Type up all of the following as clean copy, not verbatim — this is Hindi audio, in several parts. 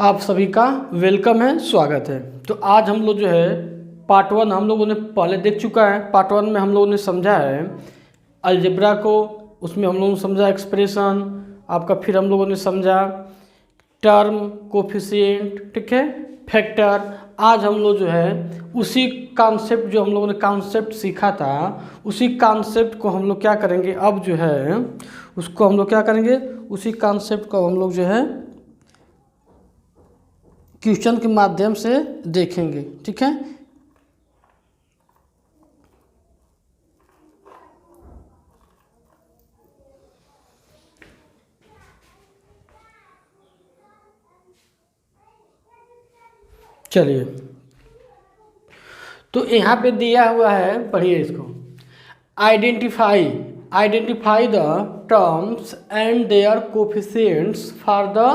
आप सभी का वेलकम है, स्वागत है। तो आज हम लोग जो है पार्ट 1 हम लोगों ने पहले देख चुका है। पार्ट 1 में हम लोगों ने समझा है अलजेब्रा को, उसमें हम लोगों ने समझा एक्सप्रेशन आपका, फिर हम लोगों ने समझा टर्म, कोफिशिएंट, ठीक है, फैक्टर। आज हम लोग जो है उसी कॉन्सेप्ट जो हम लोगों ने कॉन्सेप्ट सीखा था, उसी कॉन्सेप्ट को हम लोग क्या करेंगे, अब जो है उसको हम लोग क्या करेंगे, उसी कॉन्सेप्ट को हम लोग जो है क्वेश्चन के माध्यम से देखेंगे, ठीक है। चलिए, तो यहाँ पे दिया हुआ है, पढ़िए इसको। Identify the terms and there coefficients for the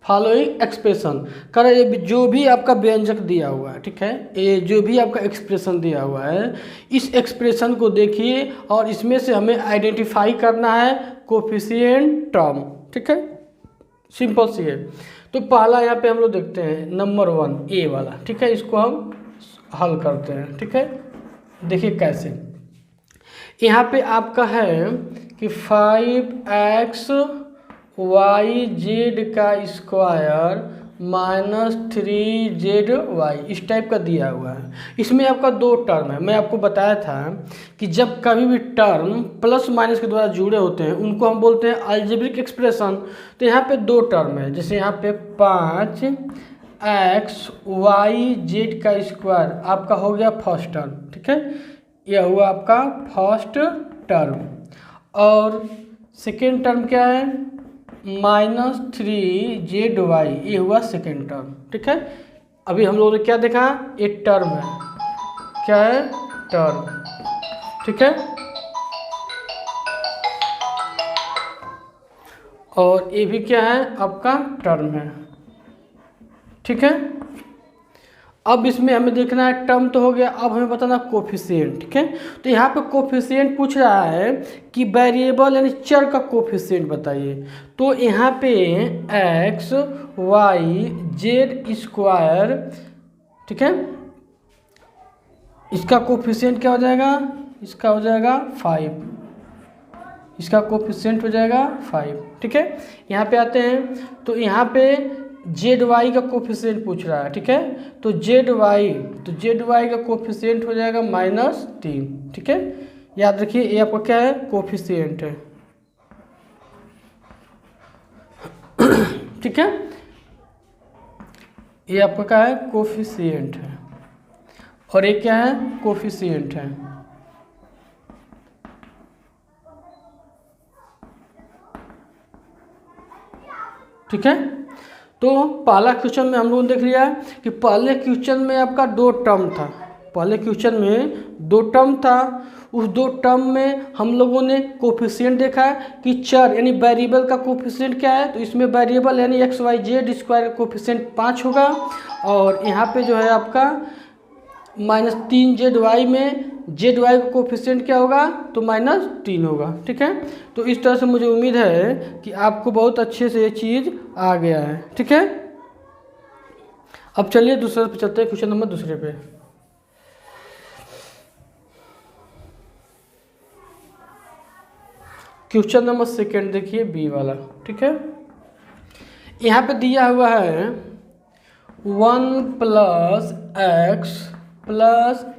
following expression. करे जो भी आपका व्यंजक दिया हुआ है, ठीक है, ये जो भी आपका एक्सप्रेशन दिया हुआ है, इस एक्सप्रेशन को देखिए और इसमें से हमें आइडेंटिफाई करना है कोफिशिएंट टर्म, ठीक है, सिंपल सी है। तो पहला यहाँ पे हम लोग देखते हैं नंबर 1 ए वाला, ठीक है, इसको हम हल करते हैं, ठीक है। देखिए कैसे, यहाँ पे आपका है कि 5x वाई जेड का स्क्वायर माइनस 3ZY इस टाइप का दिया हुआ है। इसमें आपका दो टर्म है। मैं आपको बताया था कि जब कभी भी टर्म प्लस माइनस के द्वारा जुड़े होते हैं उनको हम बोलते हैं अलजेब्रिक एक्सप्रेशन। तो यहाँ पे दो टर्म है, जैसे यहाँ पे 5x वाई जेड का स्क्वायर आपका हो गया फर्स्ट टर्म, ठीक है, यह हुआ आपका फर्स्ट टर्म। और सेकेंड टर्म क्या है, -3ZY, ये हुआ सेकेंड टर्म, ठीक है। अभी हम लोगों ने क्या देखा, एक टर्म है, क्या है, टर्म, ठीक है। और ये भी क्या है, आपका टर्म है, ठीक है। अब इसमें हमें देखना है, टर्म तो हो गया, अब हमें बताना कोफिशिएंट, ठीक है। तो यहाँ पे कोफिशिएंट पूछ रहा है कि वेरिएबल यानी चर का कोफिशिएंट बताइए। तो यहाँ पे x y z स्क्वायर, ठीक है, इसका कोफिशिएंट क्या हो जाएगा, इसका हो जाएगा 5, इसका कोफिशिएंट हो जाएगा 5, ठीक है। यहाँ पे आते हैं, तो यहाँ पे ZY का कोफिशिएंट पूछ रहा है, ठीक है। तो ZY का कोफिशिएंट हो जाएगा -3, ठीक है। याद रखिए ये आपका क्या है, कोफिशिएंट है, ठीक है, ये आपका क्या है, कोफिशिएंट है, और ये क्या है, कोफिशिएंट है, ठीक है। तो पहला क्वेश्चन में हम लोगों ने देख लिया कि पहले क्वेश्चन में आपका दो टर्म था, पहले क्वेश्चन में दो टर्म था। उस दो टर्म में हम लोगों ने कोफिशिएंट देखा है कि चर यानी वेरिएबल का कोफिशिएंट क्या है। तो इसमें वेरिएबल यानी XYZ स्क्वायर का कोफिशिएंट 5 होगा, और यहाँ पे जो है आपका -3ZY में ZY का कोफिशिएंट क्या होगा, तो -3 होगा, ठीक है। तो इस तरह से मुझे उम्मीद है कि आपको बहुत अच्छे से ये चीज़ आ गया है, ठीक है। अब चलिए दूसरे पे चलते हैं, क्वेश्चन नंबर दूसरे पे। क्वेश्चन नंबर सेकेंड देखिए, बी वाला, ठीक है। यहाँ पे दिया हुआ है 1 +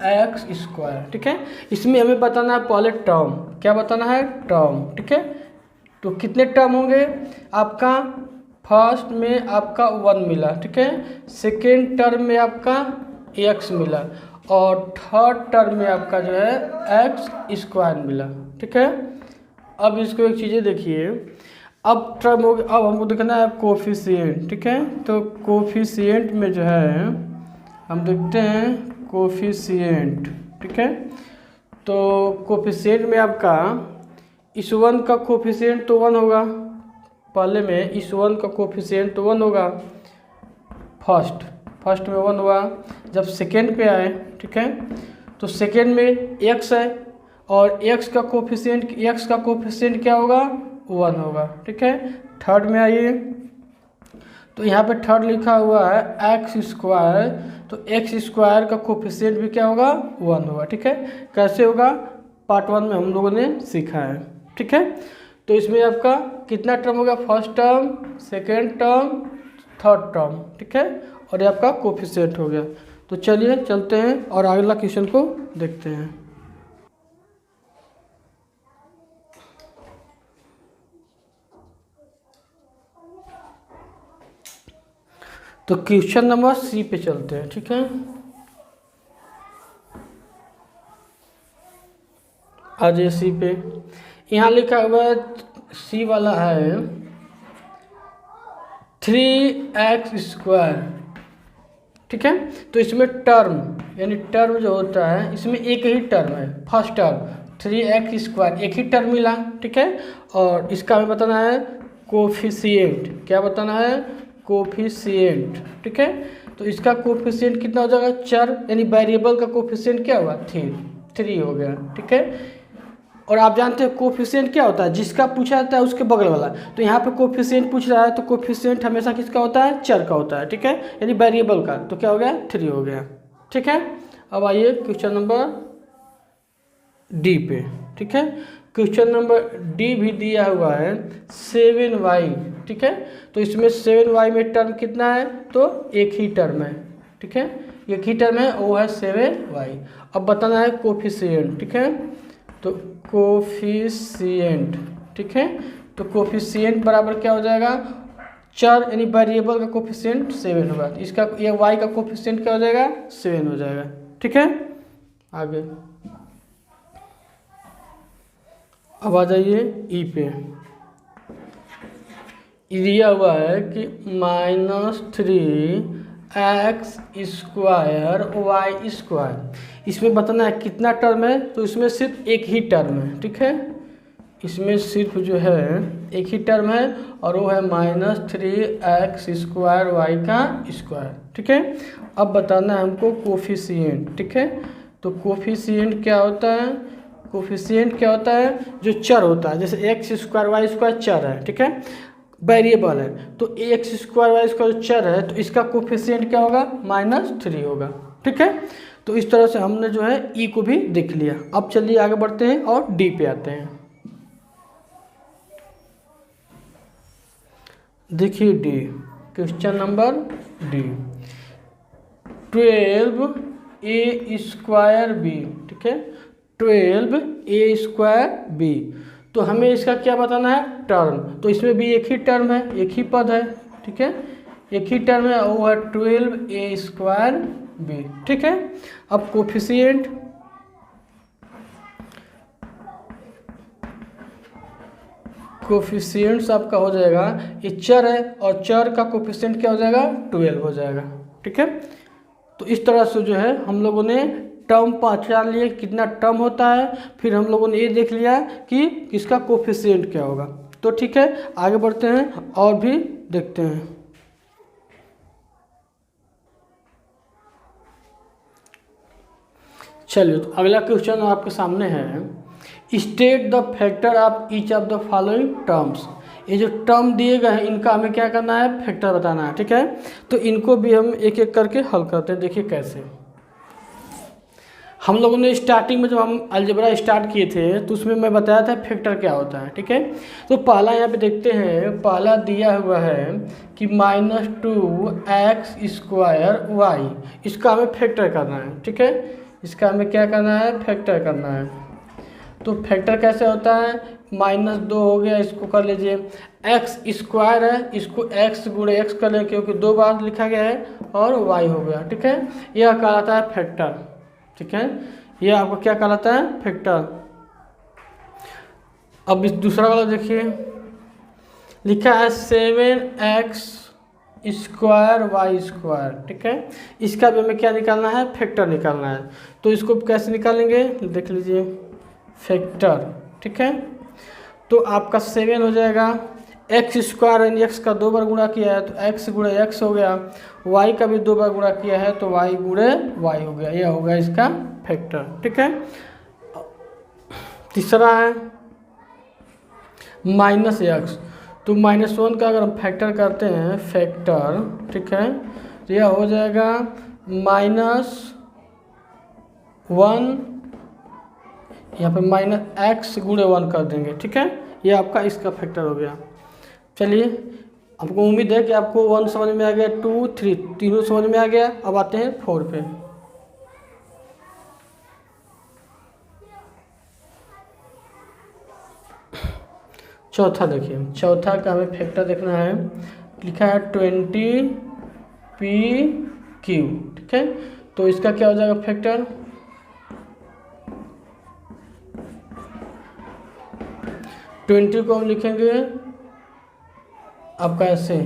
x स्क्वायर, ठीक है। इसमें हमें बताना है पहले टर्म, क्या बताना है, टर्म, ठीक है। तो कितने टर्म होंगे, आपका फर्स्ट में आपका 1 मिला, ठीक है, सेकेंड टर्म में आपका x मिला, और थर्ड टर्म में आपका जो है x स्क्वायर मिला, ठीक है। अब इसको एक चीज़ें देखिए, अब टर्म हो गया, अब हमको देखना है कोफिशिएंट, ठीक है। तो कोफिशिएंट में जो है हम देखते हैं कोफिशिएंट, ठीक है। तो कोफिशिएंट में आपका इस 1 का कोफिशिएंट तो 1 होगा, पहले में इस 1 का कोफिशिएंट तो 1 होगा, फर्स्ट में 1 हुआ। जब सेकेंड पे आए, ठीक है, तो सेकेंड में x है, और x का कोफिशिएंट क्या होगा, 1 होगा, ठीक है। थर्ड में आइए, तो यहाँ पे थर्ड लिखा हुआ है एक्स स्क्वायर, तो एक्स स्क्वायर का कोफिशिएंट भी क्या होगा 1 होगा। ठीक है, कैसे होगा पार्ट 1 में हम लोगों ने सीखा है। ठीक है, तो इसमें आपका कितना टर्म होगा, first term, second term, third term. ठीक है, और ये आपका कोफिशिएंट हो गया। तो चलिए चलते हैं और अगला क्वेश्चन को देखते हैं। तो क्वेश्चन नंबर सी पे चलते हैं। ठीक है, आ जाइए सी पे। यहाँ लिखा हुआ है सी वाला है 3x²। ठीक है, तो इसमें टर्म यानी टर्म जो होता है इसमें एक ही टर्म है, फर्स्ट टर्म 3x², एक ही टर्म मिला। ठीक है, और इसका हमें बताना है कोफिशिएंट। क्या बताना है, कोफिशिएंट। ठीक है, तो इसका कोफिशिएंट कितना हो जाएगा, चर यानी वेरिएबल का कोफिशिएंट क्या हुआ 3 हो गया। ठीक है, और आप जानते हैं कोफिशिएंट क्या होता है, जिसका पूछा जाता है उसके बगल वाला। तो यहाँ पे कोफिशिएंट पूछ रहा है तो कोफिशिएंट हमेशा किसका होता है, चर का होता है। ठीक है, यानी वेरिएबल का। तो क्या हो गया 3 हो गया। ठीक है, अब आइए क्वेश्चन नंबर डी पे। ठीक है, क्वेश्चन नंबर डी भी दिया हुआ है 7y। ठीक है, तो इसमें 7y में टर्म कितना है, तो एक ही टर्म है। ठीक है, एक ही टर्म है, वो है 7y। अब बताना है कोफिशिएंट। ठीक है, तो कोफिशिएंट। ठीक है, तो कोफिशिएंट बराबर क्या हो जाएगा, चर यानी वेरिएबल का कोफिशिएंट 7 होगा। तो इसका ये y का कोफिशिएंट क्या हो जाएगा 7 हो जाएगा। ठीक है, आगे अब आ जाइए ई पे। दिया हुआ है कि -3x² इसमें बताना है कितना टर्म है, तो इसमें सिर्फ एक ही टर्म है। ठीक है, इसमें सिर्फ जो है एक ही टर्म है और वो है -3x² y का स्क्वायर। ठीक है, अब बताना है हमको कोफिशिएंट। ठीक है, तो कोफिशिएंट क्या होता है, कोफिशिएंट क्या होता है, जो चर होता है, जैसे x² y² चर है। ठीक है, वेरिएबल है, तो x² y² चर है, तो इसका कोफिशिएंट क्या होगा -3 होगा। ठीक है, तो इस तरह से हमने जो है ई को भी देख लिया। अब चलिए आगे बढ़ते हैं और डी पे आते हैं। देखिए D, question number D 12a²b। ठीक है, 12a²b, तो हमें इसका क्या बताना है, टर्म। तो इसमें भी एक ही टर्म है, एक ही पद है। ठीक है, एक ही टर्म है, वो है 12a²b। ठीक है, अब कोफिशिएंट, कोफिशिएंट्स आपका हो जाएगा, ये चर है और चर का कोफिशिएंट क्या हो जाएगा 12 हो जाएगा। ठीक है, तो इस तरह से जो है हम लोगों ने टर्म पहचान लिए कितना टर्म होता है, फिर हम लोगों ने ये देख लिया कि किसका कोफिशिएंट क्या होगा। तो ठीक है, आगे बढ़ते हैं और भी देखते हैं। चलिए, तो अगला क्वेश्चन आपके सामने है, state the factor of each of the following terms. ये जो टर्म दिए गए हैं इनका हमें क्या करना है, फैक्टर बताना है। ठीक है, तो इनको भी हम एक एक करके हल करते हैं। देखिए कैसे, हम लोगों ने स्टार्टिंग में जब हम अलजेब्रा स्टार्ट किए थे तो उसमें मैं बताया था फैक्टर क्या होता है। ठीक है, तो पहला यहाँ पे देखते हैं, पहला दिया हुआ है कि -2x² y, इसका हमें फैक्टर करना है। ठीक है, इसका हमें क्या करना है, फैक्टर करना है। तो फैक्टर कैसे होता है, -2 हो गया, इसको कर लीजिए, x² है, इसको x गुणे x कर लें क्योंकि 2 बार लिखा गया है, और y हो गया। ठीक है, यह कहलाता है फैक्टर। ठीक है, यह आपको क्या कहलाता है, फैक्टर। अब इस दूसरा वाला देखिए, लिखा है 7x² y²। ठीक है, इसका भी हमें क्या निकालना है, फैक्टर निकालना है। तो इसको कैसे निकालेंगे, देख लीजिए, फैक्टर। ठीक है, तो आपका 7 हो जाएगा, x² यानी x का 2 बार गुणा किया है तो x गुणे x हो गया, y का भी 2 बार गुणा किया है तो y गुणे y हो गया, यह होगा इसका फैक्टर। ठीक है, तीसरा है -x, तो -1 का अगर हम फैक्टर करते हैं फैक्टर, ठीक है, तो यह हो जाएगा -1, यहाँ पे -x गुणे 1 कर देंगे, ठीक है। ये आपका इसका फैक्टर हो गया। चलिए, हमको उम्मीद है कि आपको 1 समझ में आ गया, 2, 3 तीनों समझ में आ गया। अब आते हैं 4 पे। चौथा देखिए, चौथा का हमें फैक्टर देखना है। लिखा है 20pq, ठीक है। तो इसका क्या हो जाएगा फैक्टर, 20 को हम लिखेंगे आपका ऐसे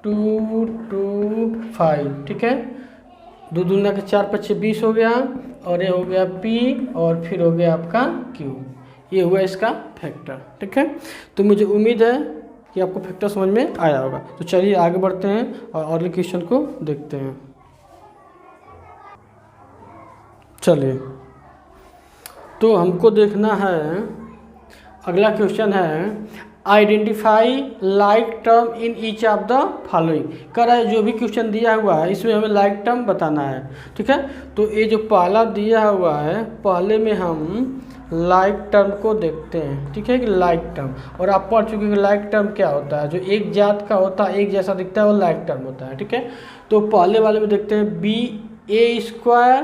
2 2 5, ठीक है। 2 दूना के 4 पच्चे 20 हो गया, और ये हो गया p, और फिर हो गया आपका q। ये हुआ इसका फैक्टर, ठीक है। तो मुझे उम्मीद है कि आपको फैक्टर समझ में आया होगा। तो चलिए आगे बढ़ते हैं और अगले क्वेश्चन को देखते हैं। चलिए, तो हमको देखना है, अगला क्वेश्चन है identify like term in each of the following. कह रहा है जो भी क्वेश्चन दिया हुआ है इसमें हमें लाइक टर्म बताना है, ठीक है। तो ये जो पहला दिया हुआ है, पहले में हम लाइक टर्म को देखते हैं, ठीक है, कि लाइक टर्म। और आप पढ़ चुके हैं कि लाइक टर्म क्या होता है, जो एक जात का होता है, एक जैसा दिखता है, वो लाइक टर्म होता है, ठीक है। तो पहले वाले में देखते हैं ba²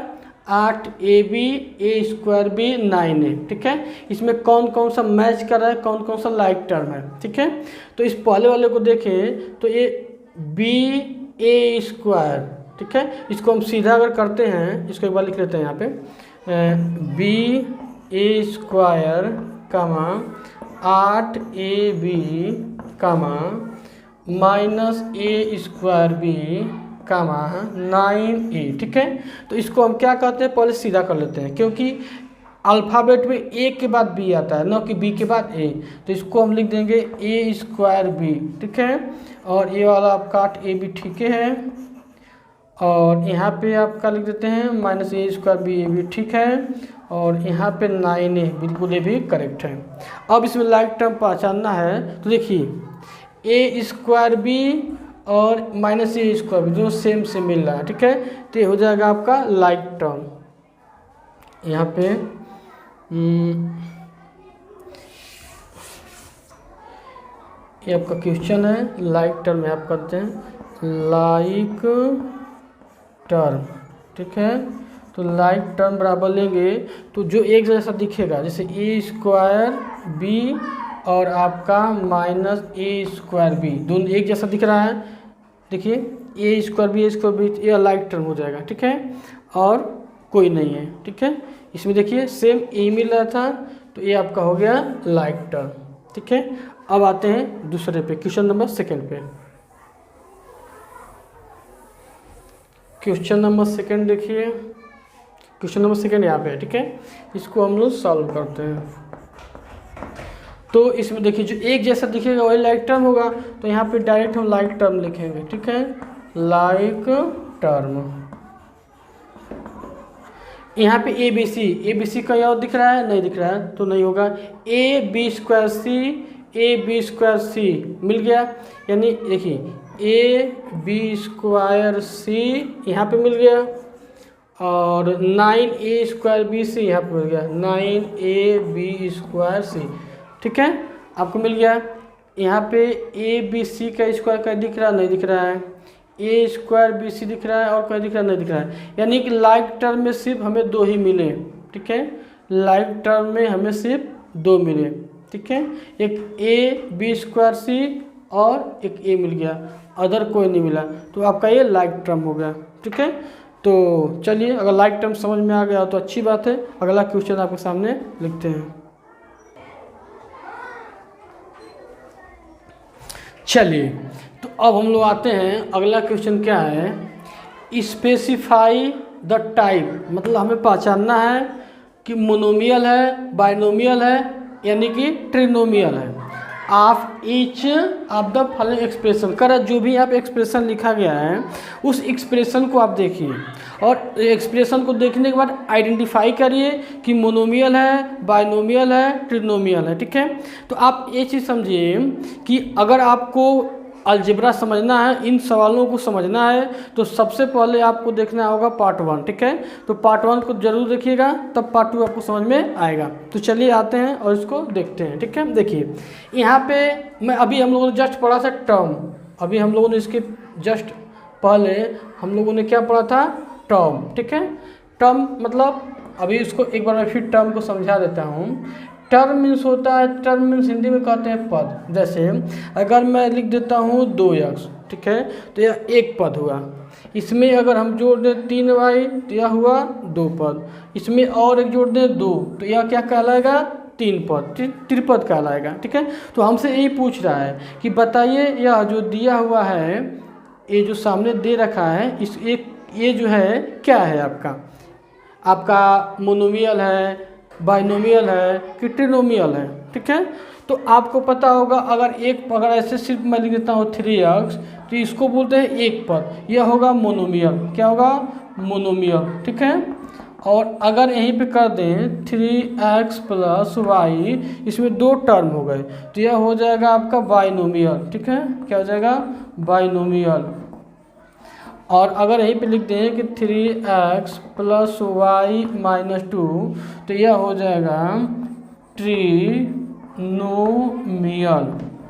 8ab a² 9a, ठीक है। इसमें कौन कौन सा मैच कर रहा है, कौन कौन सा लाइक टर्म है, ठीक है। तो इस पहले वाले को देखें तो ये ba², ठीक है। इसको हम सीधा अगर करते हैं, इसको एक बार लिख लेते हैं यहाँ पे, ba² 8ab -a² b 9a, ठीक है। तो इसको हम क्या कहते हैं, पहले सीधा कर लेते हैं, क्योंकि अल्फ़ाबेट में ए के बाद बी आता है, न कि बी के बाद ए। तो इसको हम लिख देंगे a² b, ठीक है। और ये वाला आपका 8ab, ठीक है। और यहाँ पे आपका लिख देते हैं -a² b a भी ठीक है। और यहाँ पे 9a, बिल्कुल ये भी करेक्ट है। अब इसमें लाइक टर्म पहचानना है, तो देखिए a² b और -a² b दोनों सेम से मिल रहा है, ठीक है। तो ये हो जाएगा आपका लाइक टर्म। यहाँ पे ये आपका क्वेश्चन है, लाइक टर्म में आप करते हैं लाइक टर्म, ठीक है। तो लाइक टर्म बराबर लेंगे तो जो एक जैसा दिखेगा, जैसे a² b और आपका -a² b, दोनों एक जैसा दिख रहा है। देखिए a² b ये लाइक टर्म हो जाएगा, ठीक है। और कोई नहीं है, ठीक है। इसमें देखिए सेम ए मिल रहा था, तो ये आपका हो गया लाइक टर्म, ठीक है। अब आते हैं दूसरे पे, क्वेश्चन नंबर 2 पे। क्वेश्चन नंबर 2 देखिए, क्वेश्चन नंबर 2 यहाँ पे है, ठीक है। इसको हम लोग सॉल्व करते हैं। तो इसमें देखिए जो एक जैसा दिखेगा वही लाइक टर्म होगा, तो यहाँ पे डायरेक्ट हम लाइक टर्म लिखेंगे, ठीक है, लाइक टर्म। यहाँ पे ABC का यहाँ दिख रहा है, नहीं दिख रहा है, तो नहीं होगा। AB² C मिल गया, यानी देखिए AB² यहाँ पे मिल गया, और 9A² BC यहाँ पे मिल गया, 9AB² ठीक है, आपको मिल गया। यहाँ पे ABC का स्क्वायर का दिख रहा, नहीं दिख रहा है, A² BC दिख रहा है, और कोई दिख रहा, नहीं दिख रहा है। यानी कि लाइक टर्म में सिर्फ हमें 2 ही मिले, ठीक है, लाइक टर्म में हमें सिर्फ 2 मिले, ठीक है। एक AB² C और एक A मिल गया, अदर कोई नहीं मिला, तो आपका ये लाइक टर्म हो गया, ठीक है। तो चलिए, अगर लाइक टर्म समझ में आ गया तो अच्छी बात है। अगला क्वेश्चन आपके सामने लिखते हैं। चलिए, तो अब हम लोग आते हैं, अगला क्वेश्चन क्या है, स्पेसिफाई द टाइप। मतलब हमें पहचानना है कि मोनोमियल है, बाइनोमियल है, यानी कि ट्रिनोमियल है। Of each of the following expression. कर जो भी यहाँ पे एक्सप्रेशन लिखा गया है उस एक्सप्रेशन को आप देखिए और एक्सप्रेशन को देखने के बाद आइडेंटिफाई करिए कि मोनोमियल है, बाइनोमियल है, ट्रिनोमियल है। ठीक है, तो आप ये चीज़ समझिए कि अगर आपको अलजेब्रा समझना है, इन सवालों को समझना है, तो सबसे पहले आपको देखना होगा पार्ट 1। ठीक है, तो पार्ट 1 को जरूर देखिएगा, तब पार्ट 2 आपको समझ में आएगा। तो चलिए आते हैं और इसको देखते हैं। ठीक है, देखिए यहाँ पे मैं अभी हम लोगों ने जस्ट पढ़ा था टर्म, अभी हम लोगों ने इसके जस्ट पहले हम लोगों ने क्या पढ़ा था, टर्म। ठीक है, टर्म मतलब अभी इसको एक बार मैं फिर टर्म को समझा देता हूँ। टर्म मीन्स होता है, टर्म मीन्स हिंदी में कहते हैं पद। जैसे अगर मैं लिख देता हूँ 2x, ठीक है, तो यह एक पद हुआ। इसमें अगर हम जोड़ दें 3y तो यह हुआ 2 पद। इसमें और एक जोड़ दें 2 तो यह क्या कहलाएगा, 3 पद, त्रिपद कहलाएगा। ठीक है, तो हमसे यही पूछ रहा है कि बताइए यह जो दिया हुआ है, ये जो सामने दे रखा है, इस एक ये जो है क्या है, आपका मोनोमियल है, बाइनोमियल है कि ट्रिनोमियल है। ठीक है, तो आपको पता होगा अगर ऐसे सिर्फ मैं लिख देता हूँ 3x तो इसको बोलते हैं एक पद, यह होगा मोनोमियल। क्या होगा, मोनोमियल। ठीक है, और अगर यहीं पे कर दें 3x + y, इसमें 2 टर्म हो गए तो यह हो जाएगा आपका बाइनोमियल। ठीक है, क्या हो जाएगा, बाइनोमियल। और अगर यहीं पे लिख दें कि 3x + y - 2 तो यह हो जाएगा ट्रिनोमियल।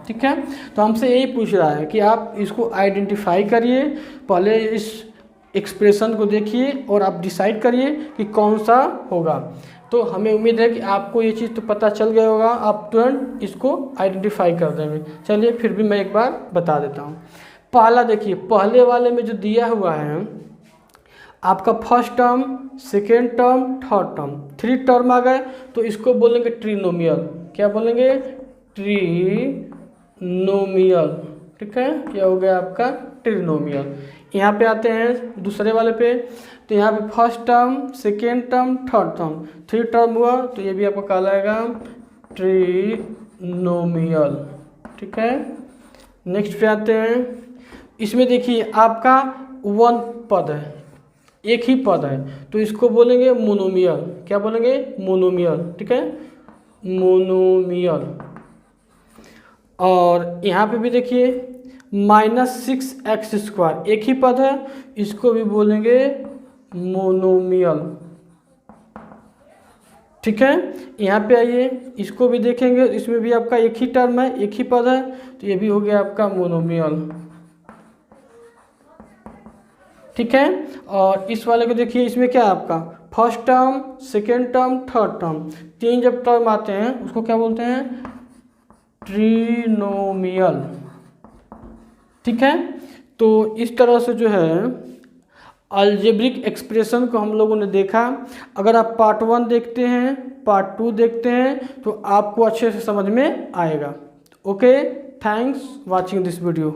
ठीक है, तो हमसे यही पूछ रहा है कि आप इसको आइडेंटिफाई करिए, पहले इस एक्सप्रेशन को देखिए और आप डिसाइड करिए कि कौन सा होगा। तो हमें उम्मीद है कि आपको ये चीज़ तो पता चल गया होगा, आप तुरंत इसको आइडेंटिफाई कर देंगे। चलिए फिर भी मैं एक बार बता देता हूँ। पहला देखिए, पहले वाले में जो दिया हुआ है आपका first term, second term, third term, 3 term आ गए तो इसको बोलेंगे ट्रिनोमियल। क्या बोलेंगे, ट्रिनोमियल। ठीक है, यह हो गया आपका ट्रिनोमियल। यहाँ पे आते हैं दूसरे वाले पे, तो यहाँ पे first term, second term, third term, 3 term हुआ तो ये भी आपको कहलाएगा ट्रिनोमियल। ठीक है, नेक्स्ट पे आते हैं। इसमें देखिए आपका 1 पद है, एक ही पद है, तो इसको बोलेंगे मोनोमियल। क्या बोलेंगे, मोनोमियल। ठीक है, मोनोमियल। और यहाँ पे भी देखिए -6x², एक ही पद है, इसको भी बोलेंगे मोनोमियल। ठीक है, यहाँ पे आइए, इसको भी देखेंगे, इसमें भी आपका एक ही टर्म है, एक ही पद है, तो ये भी हो गया आपका मोनोमियल। ठीक है, और इस वाले को देखिए, इसमें क्या है आपका first term, second term, third term, 3 जब टर्म आते हैं उसको क्या बोलते हैं, ट्रिनोमियल। ठीक है, तो इस तरह से जो है अलजेब्रिक एक्सप्रेशन को हम लोगों ने देखा। अगर आप पार्ट 1 देखते हैं, पार्ट 2 देखते हैं तो आपको अच्छे से समझ में आएगा। Okay, thanks watching this video.